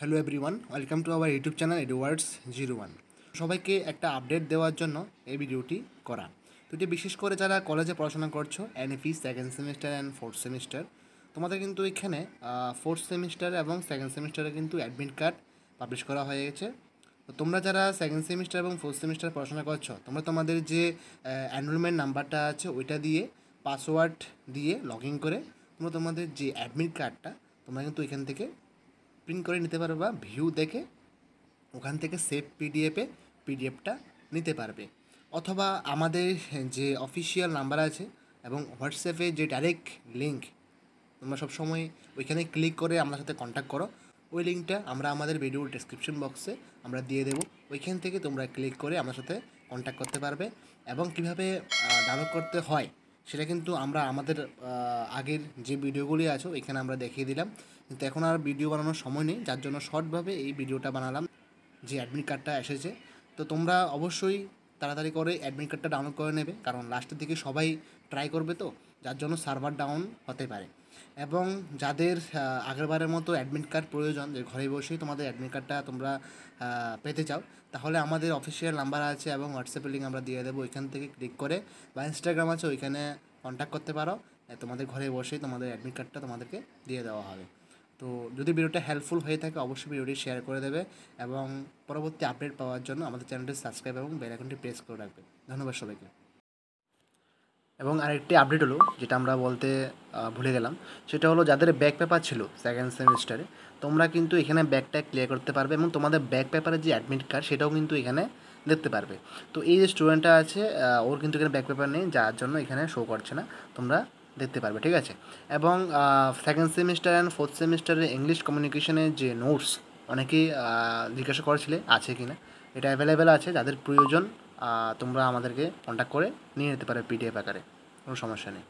Hello everyone, welcome to our YouTube channel Edwards 01। সবাইকে একটা update দেওয়ার জন্য এই ভিডিওটি করা। তো এটি বিশেষ করে যারা কলেজে পড়াশোনা করছো এনএফি second semester and fourth semester, তোমাদের কিন্তু এখানে ফোর্থ সেমিস্টার এবং সেকেন্ড সেমিস্টারে কিন্তু অ্যাডমিট কার্ড পাবলিশ করা হয়ে গেছে। তো তোমরা যারা সেকেন্ড সেমিস্টার এবং ফোর্থ সেমিস্টার পড়াশোনা করছো, তোমরা তোমাদের যে এনরোলমেন্ট নাম্বারটা আছে ওইটা দিয়ে পাসওয়ার্ড দিয়ে লগ ইন করে তোমরা তোমাদের যে অ্যাডমিট কার্ডটা তোমরা কিন্তু এখান থেকে প্রিন্ট করে নিতে পারবে বা ভিউ দেখে ওখান থেকে সেভ পিডিএফটা নিতে পারবে। অথবা আমাদের যে অফিসিয়াল নাম্বার আছে এবং হোয়াটসঅ্যাপে যে ডাইরেক্ট লিঙ্ক, তোমরা সবসময় ওইখানে ক্লিক করে আমার সাথে কন্ট্যাক্ট করো। ওই লিঙ্কটা আমরা আমাদের ভিডিওর ডেসক্রিপশন বক্সে আমরা দিয়ে দেবো। ওইখান থেকে তোমরা ক্লিক করে আমার সাথে কন্ট্যাক্ট করতে পারবে এবং কীভাবে ডাউনলোড করতে হয় সেটা কিন্তু আমরা আমাদের আগের যে ভিডিওগুলি আছে এখানে আমরা দেখিয়ে দিলাম। কিন্তু এখন আর ভিডিও বানানোর সময় নেই, যার জন্য শর্টভাবে এই ভিডিওটা বানালাম। যে অ্যাডমিট কার্ডটা এসেছে, তো তোমরা অবশ্যই তাড়াতাড়ি করে অ্যাডমিট কার্ডটা ডাউনলোড করে নেবে, কারণ লাস্টের দিকে সবাই ট্রাই করবে, তো যার জন্য সার্ভার ডাউন হতে পারে। এবং যাদের আগেরবারের মতো অ্যাডমিট কার্ড প্রয়োজন, যে ঘরে বসেই তোমাদের অ্যাডমিট কার্ডটা তোমরা পেতে চাও, তাহলে আমাদের অফিসিয়াল নাম্বার আছে এবং হোয়াটসঅ্যাপের লিঙ্ক আমরা দিয়ে দেবো। ওইখান থেকে ক্লিক করে বা ইনস্টাগ্রাম আছে ওইখানে কন্ট্যাক্ট করতে পারো। তোমাদের ঘরে বসেই তোমাদের অ্যাডমিট কার্ডটা তোমাদেরকে দিয়ে দেওয়া হবে। তো যদি ভিডিওটা হেল্পফুল হয়ে থাকে অবশ্যই ভিডিওটি শেয়ার করে দেবে এবং পরবর্তী আপডেট পাওয়ার জন্য আমাদের চ্যানেলটি সাবস্ক্রাইব এবং বেল আইকনটি প্রেস করে রাখবে। ধন্যবাদ সবাইকে। এবং আরেকটি আপডেট হলো, যেটা আমরা বলতে ভুলে গেলাম, সেটা হলো যাদের ব্যাক পেপার ছিল সেকেন্ড সেমিস্টারে, তোমরা কিন্তু এখানে ব্যাকটা ক্লিয়ার করতে পারবে এবং তোমাদের ব্যাক পেপারের যে অ্যাডমিট কার্ড সেটাও কিন্তু এখানে দেখতে পারবে। তো এই যে স্টুডেন্টটা আছে ওর কিন্তু এখানে ব্যাক পেপার নেই, যার জন্য এখানে শো করছে না, তোমরা দেখতে পারবে, ঠিক আছে। এবং সেকেন্ড সেমিস্টার অ্যান্ড ফোর্থ সেমিস্টারের ইংলিশ কমিউনিকেশনের যে নোটস অনেকেই জিজ্ঞাসা করেছিলে আছে কি না, এটা অ্যাভেলেবেল আছে। যাদের প্রয়োজন তোমরা আমাদেরকে কন্ট্যাক্ট করে নিয়ে নিতে পারো পিডিএফ আকারে, কোনো সমস্যা নেই।